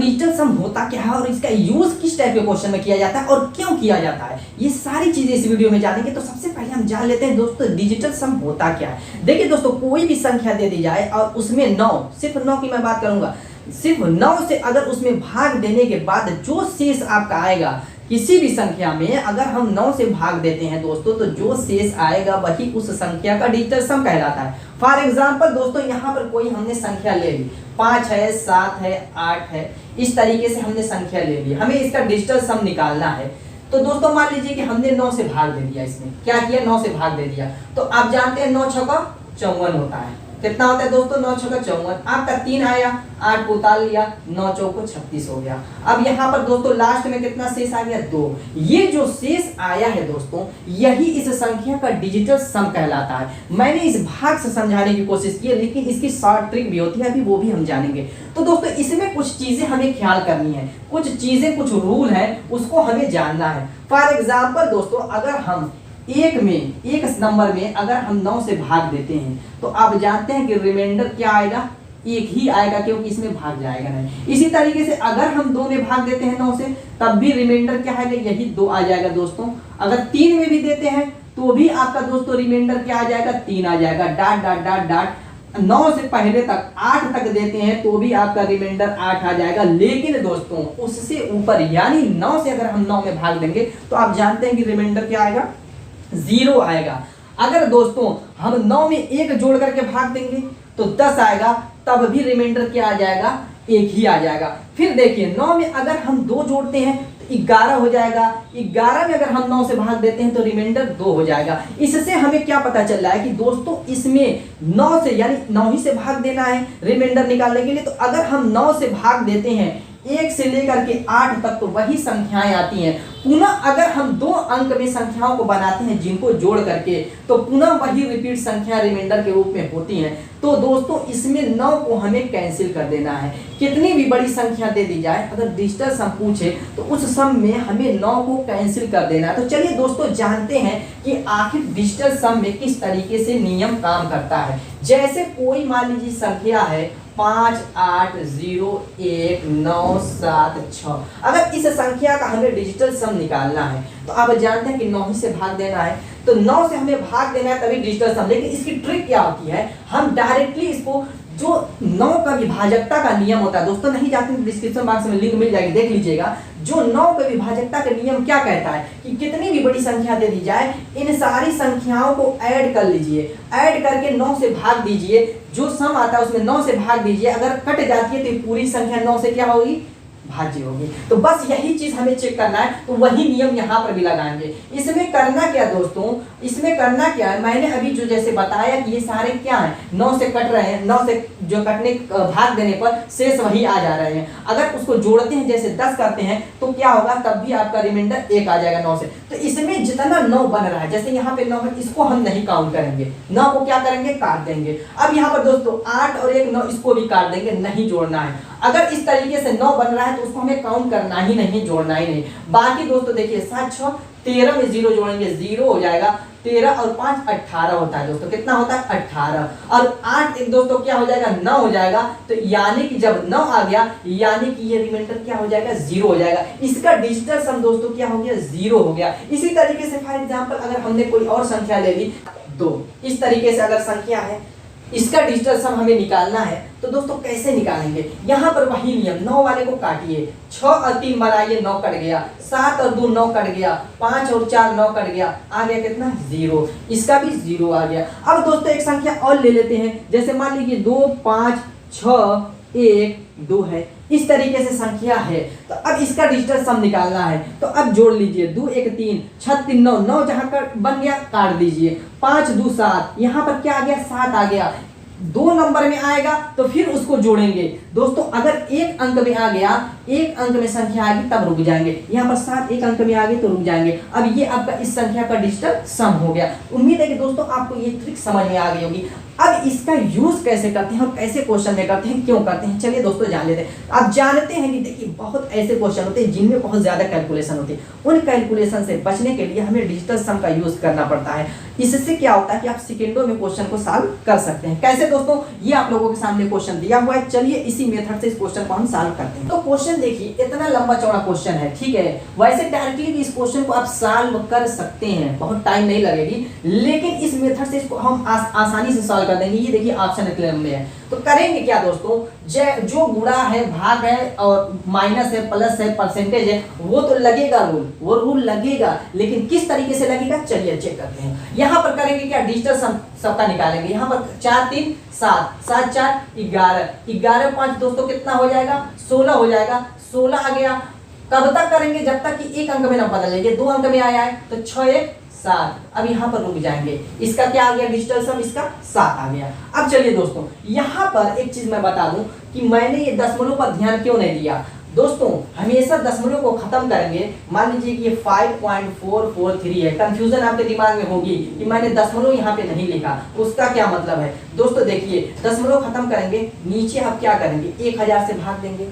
Digital सम होता क्या है और इसका यूज किस टाइप के क्वेश्चन में किया जाता है और क्यों किया जाता है, ये सारी चीजें इस वीडियो में जानेंगे। तो सबसे पहले हम जान लेते हैं दोस्तों डिजिटल सम होता क्या है। देखिए दोस्तों, कोई भी संख्या दे दी जाए और उसमें 9, सिर्फ 9 की मैं बात करूंगा, सिर्फ 9 से अगर उसमें भाग देने के बाद जो शेष आपका आएगा, किसी भी संख्या में अगर हम 9 से भाग देते हैं दोस्तों, तो जो शेष आएगा वही उस संख्या का डिजिटल सम कहलाता है। फॉर एग्जाम्पल दोस्तों, यहाँ पर कोई हमने संख्या ले ली, 5 है, 7 है, 8 है, इस तरीके से हमने संख्या ले ली, हमें इसका डिजिटल सम निकालना है। तो दोस्तों मान लीजिए कि हमने 9 से भाग दे दिया, इसमें क्या किया, 9 से भाग दे दिया। तो आप जानते हैं 9 छक्का 54 होता है। कितना होता है दोस्तों, 9 छक्का 54। आपका 3 आया, 8 को उतार लिया, 9 चौको 36 हो गया। अब यहाँ पर दोस्तों लास्ट में कितना शेष आ गया, 2। ये जो शेष आया है दोस्तों, यही इस संख्या का डिजिटल सम कहलाता है। मैंने इस भाग से समझाने की कोशिश की है, लेकिन इसकी शॉर्ट ट्रिक भी होती है, अभी वो भी हम जानेंगे। तो दोस्तों इसमें कुछ चीजें हमें ख्याल करनी है, कुछ चीजें, कुछ रूल है, उसको हमें जानना है। फॉर एग्जाम्पल दोस्तों, अगर हम एक नंबर में अगर हम 9 से भाग देते हैं, तो आप जानते हैं कि रिमाइंडर क्या आएगा, 1 ही आएगा, क्योंकि इसमें भाग जाएगा नहीं। इसी तरीके से अगर हम 2 में भाग देते हैं 9 से, तब भी रिमाइंडर क्या आएगा, यही 2 आ जाएगा दोस्तों। अगर 3 में भी देते हैं तो भी आपका दोस्तों रिमाइंडर क्या आ जाएगा, 3 आ जाएगा। डाट डाट डाट डाट 9 से पहले तक 8 तक देते हैं तो भी आपका रिमाइंडर 8 आ जाएगा। लेकिन दोस्तों उससे ऊपर यानी 9 से अगर हम 9 में भाग देंगे तो आप जानते हैं कि रिमाइंडर क्या आएगा, 0 आएगा। अगर दोस्तों हम 9 में 1 जोड़ करके भाग देंगे तो 10 आएगा, तब भी रिमाइंडर क्या आ जाएगा, 1 ही आ जाएगा। फिर देखिए 9 में अगर हम 2 जोड़ते हैं तो 11 हो जाएगा। 11 में अगर हम 9 से भाग देते हैं तो रिमाइंडर 2 हो जाएगा। इससे हमें क्या पता चल रहा है कि दोस्तों इसमें 9 से यानी 9 ही से भाग देना है रिमाइंडर निकालने के लिए। तो अगर हम 9 से भाग देते हैं 1 से लेकर के 8 तक तो वही संख्याएं आती हैं। पुनः अगर हम 2 अंक में संख्याओं को बनाते हैं जिनको जोड़ करके, तो पुनः वही रिपीट संख्या रिमाइंडर के रूप में होती हैं। तो दोस्तों इसमें 9 को हमें कैंसिल कर देना है। कितनी भी बड़ी संख्या दे दी जाए, अगर डिजिटल सम पूछे तो उस सम में हमें 9 को कैंसिल कर देना है। तो चलिए दोस्तों जानते हैं कि आखिर डिजिटल सम में किस तरीके से नियम काम करता है। जैसे कोई मान लीजिए संख्या है 5 8 0 1 9 7 6। अगर इस संख्या का हमें डिजिटल सम निकालना है तो आप जानते हैं कि 9 ही से भाग देना है। तो 9 से हमें भाग देना है तभी डिजिटल सम। लेकिन इसकी ट्रिक क्या होती है, हम डायरेक्टली इसको जो 9 का विभाजकता का नियम होता है दोस्तों, नहीं जाते डिस्क्रिप्शन बॉक्स में लिंक मिल जाएगी, देख लीजिएगा। जो 9 का विभाजकता का नियम क्या कहता है कि कितनी भी बड़ी संख्या दे दी जाए, इन सारी संख्याओं को ऐड कर लीजिए, ऐड करके 9 से भाग दीजिए, जो सम आता है उसमें 9 से भाग दीजिए। अगर कट जाती है तो पूरी संख्या 9 से क्या होगी, भाज्य होगी। तो बस यही चीज हमें चेक करना है, तो वही नियम यहाँ पर भी लगाएंगे। इसमें करना क्या दोस्तों, इसमें करना क्या है, मैंने अभी जो जैसे बताया कि ये सारे क्या है, 9 से कट रहे हैं, 9 से जो कटने भाग देने पर शेष वही आ जा रहे हैं। अगर उसको जोड़ते हैं जैसे 10 करते हैं तो क्या होगा, तब भी आपका रिमाइंडर 1 आ जाएगा 9 से। तो इसमें जितना 9 बन रहा है, जैसे यहाँ पे 9 है, इसको हम नहीं काउंट करेंगे, 9 को क्या करेंगे, काट देंगे। अब यहाँ पर दोस्तों 8 और 1 9, इसको भी काट देंगे, नहीं जोड़ना है। अगर इस तरीके से 9 बन रहा है तो उसको हमें काउंट करना ही नहीं, जोड़ना ही नहीं। बाकी दोस्तों देखिए 7 6 13 में 0 जोड़ेंगे, 0 हो जाएगा। 13 और 5 18 होता है दोस्तों, कितना होता है, 18। और 8 एक दोस्तों क्या हो जाएगा, 9 हो जाएगा। तो यानी कि जब 9 आ गया यानी कि ये रिमाइंडर क्या हो जाएगा, 0 हो जाएगा। इसका डिजिटल सम दोस्तों क्या हो गया, 0 हो गया। इसी तरीके से फॉर एग्जांपल अगर हमने कोई और संख्या ले ली 2, इस तरीके से अगर संख्या है, इसका डिजिटल सम हमें निकालना है, तो दोस्तों कैसे निकालेंगे, यहाँ पर वही नियम, 9 वाले को काटिए, 6 और 3 बनाइए, 9 कट गया, 7 और 2 9 कट गया, 5 और 4 9 कट गया, आ गया कितना, 0। इसका भी 0 आ गया। अब दोस्तों एक संख्या और ले लेते हैं, जैसे मान लीजिए 2 5 6 1 2 है, इस तरीके से संख्या है। तो अब इसका डिजिटल सम निकालना है, तो अब जोड़ लीजिए, 2 1 3 6 3 9, 9 जहां का बन गया काट दीजिए, 5 2 7, यहाँ पर क्या आ गया, 7 आ गया। 2 नंबर में आएगा तो फिर उसको जोड़ेंगे दोस्तों। अगर 1 अंक में आ गया, 1 अंक में संख्या आएगी तब रुक जाएंगे। यहाँ पर 7 1 अंक में आ गई तो रुक जाएंगे। अब ये आपका इस संख्या का डिजिटल सम हो गया। उम्मीद है कि दोस्तों आपको ये ट्रिक समझ में आ गई होगी। अब इसका यूज कैसे करते हैं और कैसे क्वेश्चन में करते हैं, क्यों करते हैं, चलिए दोस्तों जान लेते हैं। आप जानते हैं कि देखिए बहुत ऐसे क्वेश्चन होते हैं जिनमें बहुत ज्यादा कैलकुलेशन होती है। उन कैलकुलेशन से बचने के लिए हमें डिजिटल सम का यूज करना पड़ता है। इससे क्या होता है कि आप सेकेंडों में क्वेश्चन को सॉल्व कर सकते हैं। कैसे दोस्तों, ये आप लोगों के सामने क्वेश्चन दिया हुआ है। चलिए इसी मेथड से इस क्वेश्चन को हम सॉल्व करते हैं। तो क्वेश्चन देखिए इतना लंबा चौड़ा क्वेश्चन है, ठीक है। वैसे डायरेक्टली भी इस क्वेश्चन को आप सॉल्व कर सकते हैं, बहुत टाइम नहीं लगेगी, लेकिन इस मेथड से इसको हम आसानी से सॉल्व कर देंगे। ये देखिए ऑप्शन इतने लंबे हैं, तो करेंगे क्या दोस्तों, जो गुणा है, भाग है और माइनस है, प्लस है, परसेंटेज है, वो तो लगेगा रूल, वो रूल लगेगा, लेकिन किस तरीके से लगेगा चलिए चेक करते हैं। यहाँ पर करेंगे क्या, डिजिटल सम सबका निकालेंगे। यहाँ पर 4 3 7, 7 4 11, 11 5 दोस्तों कितना हो जाएगा, 16 हो जाएगा। 16 आ गया। कब तक करेंगे, जब तक कि एक अंक में ना बदल लेंगे, 2 अंक में आया है तो 6 1 7। अब यहाँ पर रुक जाएंगे, इसका क्या आ गया डिजिटल सम, इसका 7 आ गया। अब चलिए दोस्तों यहाँ पर एक चीज मैं बता दूं कि मैंने ये दशमलव पर ध्यान क्यों नहीं दिया। दोस्तों हमेशा दशमलव को खत्म करेंगे, मान लीजिए कि ये 5.443 है, कंफ्यूजन आपके दिमाग में होगी कि मैंने दशमलव यहाँ पे नहीं लिखा, उसका क्या मतलब है। दोस्तों देखिए दशमलव खत्म करेंगे, नीचे आप क्या करेंगे, 1000 से भाग देंगे,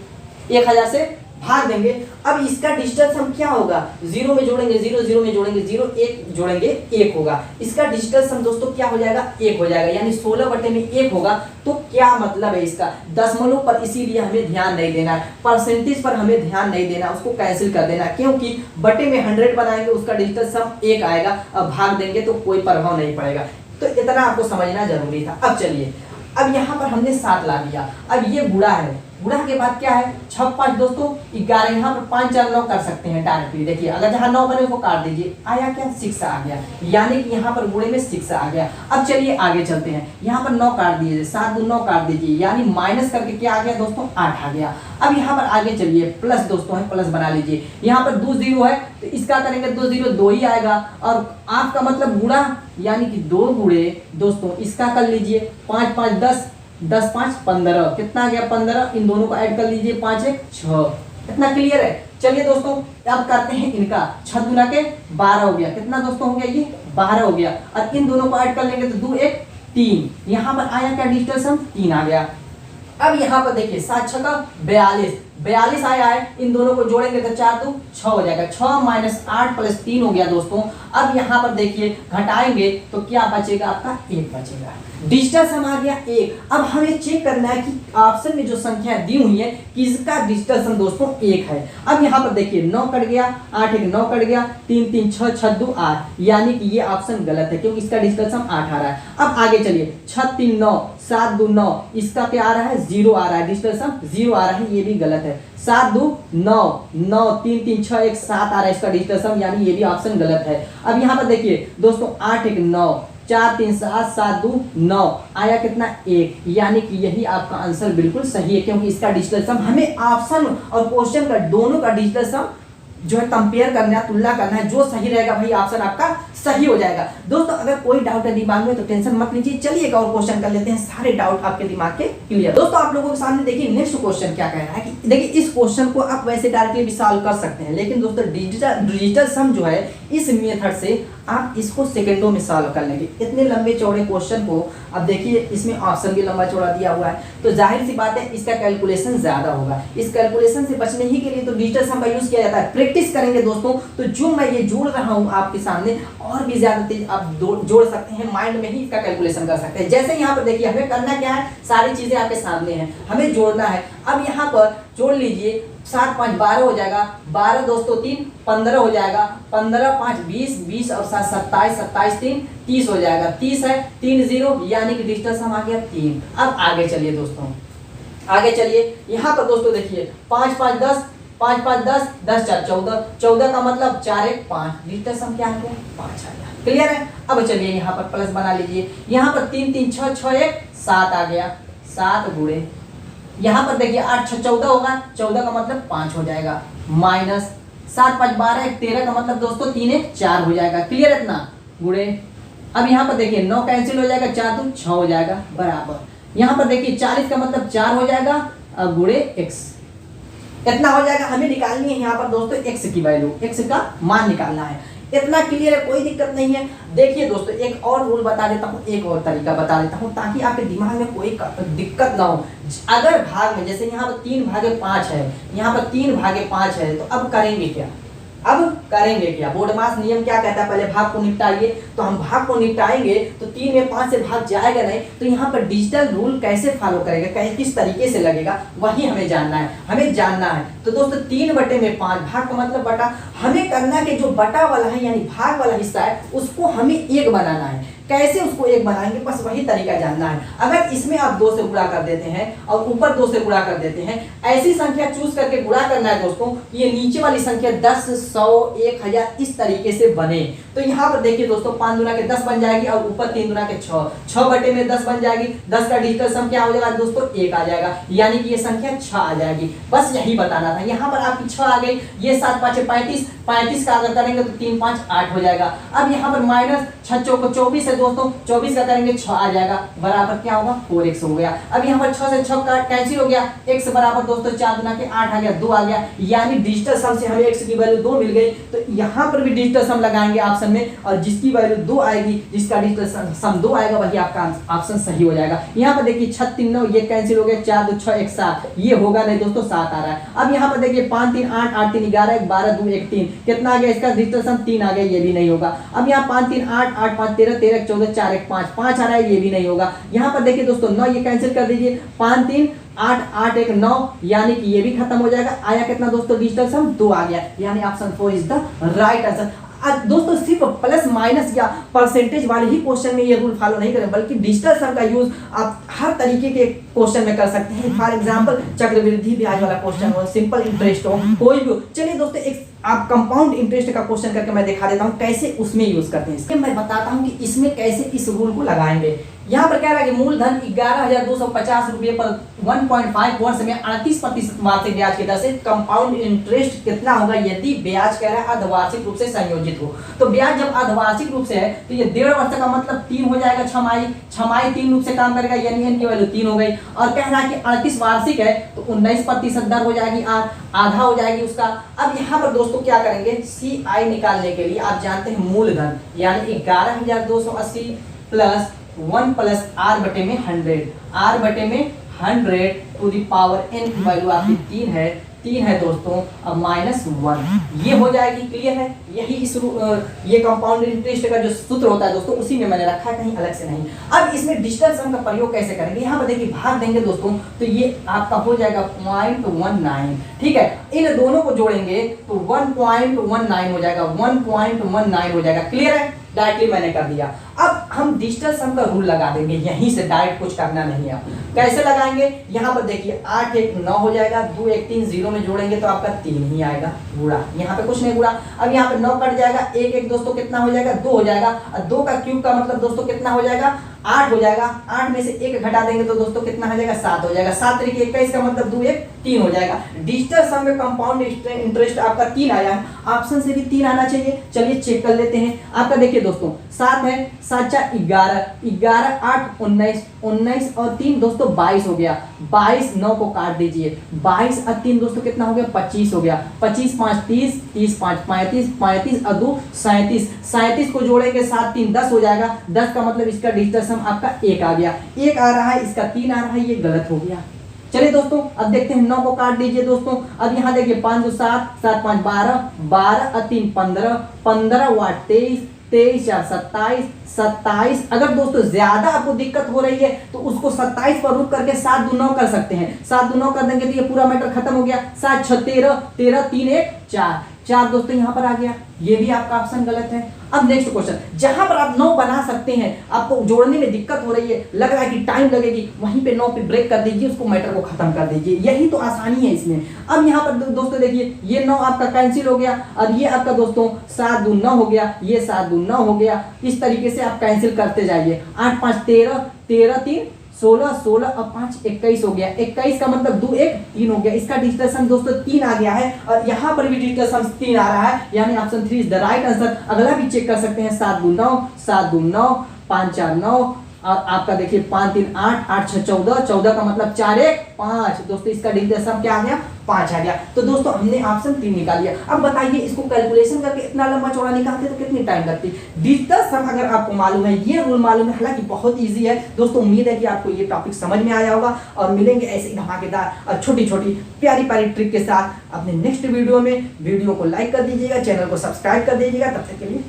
1000 से भाग देंगे। अब इसका डिजिटल सम क्या होगा, 0 में जोड़ेंगे 0, 0 में जोड़ेंगे 0, 1 जोड़ेंगे 1 होगा। इसका डिजिटल सम दोस्तों क्या हो जाएगा, 1 हो जाएगा, यानी 16 बटे में 1 होगा। तो क्या मतलब है इसका, दशमलव पर इसीलिए हमें ध्यान नहीं देना है, परसेंटेज पर हमें ध्यान नहीं देना, उसको कैंसिल कर देना, क्योंकि बटे में 100 बनाएंगे उसका डिजिटल सम 1 आएगा। अब भाग देंगे तो कोई प्रभाव नहीं पड़ेगा। तो इतना आपको समझना जरूरी था। अब चलिए, अब यहाँ पर हमने 7 ला लिया। अब ये गुणा है, गुणा के बाद क्या है, 6 5 दोस्तों 11, यहाँ पर 5 4 9 कर सकते हैं डायरेक्टली। देखिए अगर जहाँ 9 बने उसको काट दीजिए, आया क्या 6 आ गया, यानी कि यहाँ पर गुणे में 6 आ गया। अब चलिए आगे चलते हैं, यहाँ पर 9 काट दीजिए, 7 2 9 काट दीजिए, यानी माइनस करके क्या आ गया दोस्तों 8 आ गया। अब यहाँ पर आगे चलिए, प्लस दोस्तों है, प्लस बना लीजिए। यहाँ पर 2 0 है तो इसका करेंगे 2 0 2 ही आएगा, और आपका मतलब गुणा यानी कि 2 गुणे दोस्तों इसका कर लीजिए, 5 5 10, 10 5 15, कितना आ गया 15। इन दोनों को ऐड कर लीजिए, 5 1 6। इतना क्लियर है। चलिए दोस्तों अब करते हैं इनका, 6 गुना के 12 हो गया, कितना दोस्तों हो गया, ये 12 हो गया। और इन दोनों को ऐड कर लेंगे तो 2 1 3, यहाँ पर आया क्या डिजिटल सम 3 आ गया। अब यहाँ पर देखिए 7 6 का 42, 42 आया है, इन दोनों को जोड़ेंगे तो 4 2 6 हो जाएगा, 6 माइनस 8 प्लस 3 हो गया दोस्तों। अब यहाँ पर देखिए घटाएंगे तो क्या बचेगा, आपका 1 बचेगा, डिजिटल सम आ गया 1। अब हमें चेक करना है कि ऑप्शन में जो संख्या दी हुई है किसका डिजिटल सम दोस्तों 1 है। अब यहाँ पर देखिए 9 कट गया, 8 1 9 कट गया, 3 3 6 6 2 8, यानी कि ये ऑप्शन गलत है क्योंकि इसका डिजिटल सम 8 आ रहा है। अब आगे चलिए, 6 3 9 7 2 9, इसका क्या आ रहा है 0 आ रहा है, डिजिटल सम 0 आ रहा है, ये भी गलत है। 7 2 9 9 3 3 6 1 7 आ रहा है इसका डिजिटल सम, यानी ये भी ऑप्शन गलत है। अब यहाँ पर देखिए दोस्तों 8 1 9 4 3 7 7 2 9 आया कितना 1, यानी कि यही आपका आंसर बिल्कुल सही है, क्योंकि इसका डिजिटल सम हमें ऑप्शन और क्वेश्चन का दोनों का डिजिटल सम जो है कंपेयर करना है, तुलना करना है, जो सही रहेगा भाई ऑप्शन आपका सही हो जाएगा। दोस्तों अगर कोई डाउट है दिमाग में तो टेंशन मत लीजिए, चलिए एक और क्वेश्चन कर लेते हैं, सारे डाउट आपके दिमाग के क्लियर। दोस्तों आप लोगों के सामने देखिए नेक्स्ट क्वेश्चन क्या कह रहा है कि देखिए इस क्वेश्चन को आप वैसे डायरेक्टली भी सॉल्व कर सकते हैं, लेकिन दोस्तों डिजिटल सम जो है इस मेथड से आप इसको सेकंडों में सॉल्व कर लेंगे। इतने लंबे चौड़े क्वेश्चन को अब देखिए इसमें ऑप्शन भी लंबा चौड़ा दिया हुआ है, तो जाहिर सी बात है इसका कैलकुलेशन ज्यादा होगा। इस कैलकुलेशन से बचने ही के लिए तो डिजिटल सम का यूज किया जाता है। प्रैक्टिस करेंगे दोस्तों तो जो मैं ये जोड़ रहा हूँ आपके सामने और भी ज्यादा तेज आप जोड़ सकते हैं, माइंड में ही इसका कैलकुलेशन कर सकते हैं। जैसे यहाँ पर देखिए हमें करना क्या है, सारी चीजें आपके सामने हैं, हमें जोड़ना है। अब यहाँ पर जोड़ लीजिए, 7 5 12 हो जाएगा, 12 दोस्तों 3 15 हो जाएगा, 15 5 20, 20 और 7 27, 27 3 30 हो जाएगा, 30 है 3 0, यानी कि डिजिटल सम आ गया 3। अब आगे चलिए दोस्तों, आगे चलिए यहाँ पर दोस्तों देखिए 5 5 10, 5 5 10, 10 4 14, 14 का मतलब 4 1 5, डिजिटल सम क्या आ गया 5 आ गया। क्लियर है। अब चलिए यहाँ पर प्लस बना लीजिए, यहाँ पर 3 3 6 6 1 7 आ गया, 7 गुणे यहाँ पर देखिए 8 6 14 होगा, 14 का मतलब 5 हो जाएगा, माइनस 7 5 12 1 13 का मतलब दोस्तों 3 1 4 हो जाएगा। क्लियर है इतना गुणे। अब यहाँ पर देखिए 9 कैंसिल हो जाएगा, 4 2 6 हो जाएगा, बराबर। यहाँ पर देखिए 40 का मतलब 4 हो जाएगा, अब गुणे x इतना हो जाएगा। हमें निकालनी है यहाँ पर दोस्तों x की वैल्यू, x का मान निकालना है। इतना क्लियर है, कोई दिक्कत नहीं है। देखिए दोस्तों एक और रूल बता देता हूँ, एक और तरीका बता देता हूँ ताकि आपके दिमाग में कोई दिक्कत ना हो। अगर भाग में जैसे यहाँ पर 3/5 है, यहाँ पर 3/5 है, तो अब करेंगे क्या? अब करेंगे क्या? बोर्डमास नियम क्या कहता है? पहले भाग को निपटाइए। तो हम भाग को निपटाएंगे तो 3 में 5 से भाग जाएगा नहीं, तो यहाँ पर डिजिटल रूल कैसे फॉलो करेगा, किस तरीके से लगेगा, वही हमें जानना है, हमें जानना है। तो दोस्तों 3/5 भाग का मतलब बटा, हमें करना है कि जो बटा वाला है यानी भाग वाला हिस्सा है उसको हमें 1 बनाना है। कैसे उसको 1 बनाएंगे, बस वही तरीका जानना है। अगर इसमें आप 2 से गुणा कर देते हैं और ऊपर 2 से गुणा कर देते हैं, ऐसी संख्या चूज करके गुणा करना है दोस्तों, ये नीचे वाली संख्या 10, 100, 1000 इस तरीके से बने। तो यहाँ पर देखिए दोस्तों 5 दूना के 10 बन जाएगी और ऊपर 3 दूना के 6, 6/10 बन जाएगी। 10 का डिजिटल सम क्या हो जाएगा दोस्तों? 1 आ जाएगा, यानी कि ये संख्या 6 आ जाएगी। बस यही बताना था। यहाँ पर आपकी 6 आ गई, ये 7 5 35, 35 का अगर करेंगे तो 3 5 8 हो जाएगा। अब यहाँ पर माइनस 6 चौको 24 है दोस्तों, 24 का करेंगे 6 आ जाएगा, बराबर क्या होगा? 4x हो गया। अब यहाँ पर 6 से 6 का कैंसिल हो गया, x बराबर दोस्तों 4 दूना के 8 आ गया, 2 आ गया, यानी डिजिटल सम से हमें x की वैल्यू 2 मिल गई। तो यहाँ पर भी डिजिटल सम लगाएंगे ऑप्शन में, और जिसकी वैल्यू 2 आएगी, जिसका डिजिटल सम 2 आएगा, वही आपका ऑप्शन सही हो जाएगा। यहाँ पर देखिए 6 3 9 ये कैंसिल हो गया, 4 2 6 1 7, ये होगा नहीं दोस्तों, 7 आ रहा है। अब यहाँ पर देखिए 5 3 8 8 3 11 1 12 2 1 3, कितना आ गया इसका डिजिटल सम? 3 आ गया, ये भी नहीं होगा। अब यहाँ 5 3 8 8 5 13 13 14 4 1 5, 5 आ रहा है, ये भी नहीं होगा। यहाँ पर देखिए दोस्तों 9 ये कैंसिल कर दीजिए, 5 3 8 8 1 9, यानी कि ये भी खत्म हो जाएगा। आया कितना दोस्तों? डिजिटल सम 2 आ गया, यानी option 4 is the right answer. दोस्तों सिर्फ प्लस माइनस या परसेंटेज वाले ही क्वेश्चन में ये रूल फॉलो नहीं करें, बल्कि डिजिटल सम का यूज आप हर तरीके के क्वेश्चन में कर सकते हैं। फॉर एग्जांपल चक्रवृद्धि ब्याज वाला क्वेश्चन हो, सिंपल इंटरेस्ट हो, कोई भी हो। चलिए दोस्तों एक आप कंपाउंड इंटरेस्ट का क्वेश्चन करके मैं दिखा देता हूं कैसे उसमें यूज करते हैं। इसमें मैं बताता हूं कि इसमें कैसे इस रूल को लगाएंगे। यहाँ पर कह रहा है कि मूलधन 11,250 रुपये पर 1.5 वर्ष में 38% वार्षिक ब्याज की दर से कंपाउंड इंटरेस्ट कितना होगा यदि ब्याज कह रहा है अर्धवार्षिक रूप से संयोजित हो। तो ब्याज जब अर्धवार्षिक रूप से है तो ये 1.5 वर्ष का मतलब 3 हो जाएगा, छमाही 3 रूप से काम करेगा, यानी n की वैल्यू 3 हो गई। और कह रहा है कि 38 वार्षिक है तो 19% दर हो जाएगी, आधा हो जाएगी उसका। अब यहाँ पर दोस्तों क्या करेंगे, CI निकालने के लिए आप जानते हैं मूलधन यानी 11,280 प्लस 1 प्लस r बटे में 100, r बटे में 100 टू द पावर n की वैल्यू आपकी 3 है दोस्तों, अब -1 ये हो जाएगी। क्लियर है? यही ये कंपाउंड इंटरेस्ट का जो सूत्र होता है दोस्तों, उसी में मैंने रखा है, कहीं अलग से नहीं। अब इसमें डिजिटल सम का प्रयोग कैसे करेंगे, यहाँ पर देखिए भाग देंगे दोस्तों, तो ये आपका हो जाएगा 0.19, ठीक है। इन दोनों को जोड़ेंगे तो 1.19 हो जाएगा, 1.19 हो जाएगा। क्लियर है? डायरेक्टली मैंने कर दिया। अब हम डिजिटल सम का रूल लगा देंगे यहीं से, डायरेक्ट कुछ करना नहीं है। कैसे लगाएंगे, यहाँ पर देखिए 8 1 9 हो जाएगा, 2 1 3 0 में जोड़ेंगे तो आपका 3 ही आएगा, गुणा, यहाँ पे कुछ नहीं गुणा। अब यहाँ पे 9 कट जाएगा, 1 1 दोस्तों कितना हो जाएगा, 2 हो जाएगा, और 2 का क्यूब का मतलब दोस्तों कितना हो जाएगा, 8 हो जाएगा। 8 में से 1 घटा देंगे तो दोस्तों कितना हो जाएगा, 7 हो जाएगा। 7 तरीके 21 का मतलब 2 1 3 हो जाएगा। डिजिटल सम में कंपाउंड इंटरेस्ट आपका 3 आया है, ऑप्शन से भी 3 आना चाहिए। चलिए चेक कर लेते हैं। आपका देखिए दोस्तों 7 है, 7 4 11, 11 8 19, 19 और 3 दोस्तों 22 हो गया। 22 9 को काट दीजिए, 22 और 3 दोस्तों कितना हो गया, 25 हो गया। 25 5 30, 30 5 35, 35 और 2 37, 37 को जोड़ेंगे 7 3 10 हो जाएगा। 10 का मतलब इसका डिजिटल सम आपका 1 आ गया, 1 आ रहा है, इसका 3 आ रहा है, ये गलत हो गया। चलिए दोस्तों अब देखते हैं, 9 को काट दीजिए दोस्तों। अब यहाँ देखिए 5 2 7, 7 5 12, 12 और 3 15, 15 वाट 23, 23 4 27, 27। अगर दोस्तों ज्यादा आपको दिक्कत हो रही है तो उसको 27 पर रुक करके 7 2 9 कर सकते हैं। 7 2 9 कर देंगे तो ये पूरा मैटर खत्म हो गया। 7 6 13, 13 3 1 4 दोस्तों यहाँ पर आ गया, ये भी आपका ऑप्शन गलत है। अब नेक्स्ट क्वेश्चन, जहां पर आप 9 बना सकते हैं, आपको जोड़ने में दिक्कत हो रही है, लग रहा है कि टाइम लगेगी, वहीं पे 9 पे ब्रेक कर दीजिए, उसको मैटर को खत्म कर दीजिए। यही तो आसानी है इसमें। अब यहाँ पर दोस्तों देखिए ये 9 आपका कैंसिल हो गया, और ये आपका दोस्तों 7 2 9 हो गया, ये 7 2 9 हो गया। इस तरीके से आप कैंसिल करते जाइए। 8 5 13, 13 3 16, 16 और 5 21 हो गया। 21 का मतलब 2 1 3 हो गया। इसका डिजिटल सम दोस्तों 3 आ गया है, और यहाँ पर भी डिजिटल सम 3 आ रहा है, यानी option 3 is the right answer. अगला भी चेक कर सकते हैं, 7 2 9, 7 2 9, 5 4 9, और आपका देखिए 5 3 8 8 6 14, 14 का मतलब 4 1 5। दोस्तों इसका डिजिटल सम क्या आ गया, 5 आ गया। तो दोस्तों हमने ऑप्शन 3 निकाल लिया। अब बताइए इसको कैलकुलेशन करके इतना लंबा चौड़ा निकालते तो कितनी टाइम लगती। डिजिटल सम अगर आपको मालूम है, ये रूल मालूम है, हालांकि बहुत ईजी है दोस्तों। उम्मीद है कि आपको ये टॉपिक समझ में आया होगा और मिलेंगे ऐसे धमाकेदार और छोटी छोटी प्यारी प्यारी ट्रिक के साथ अपने नेक्स्ट वीडियो में। वीडियो को लाइक कर दीजिएगा, चैनल को सब्सक्राइब कर दीजिएगा। तब तक के लिए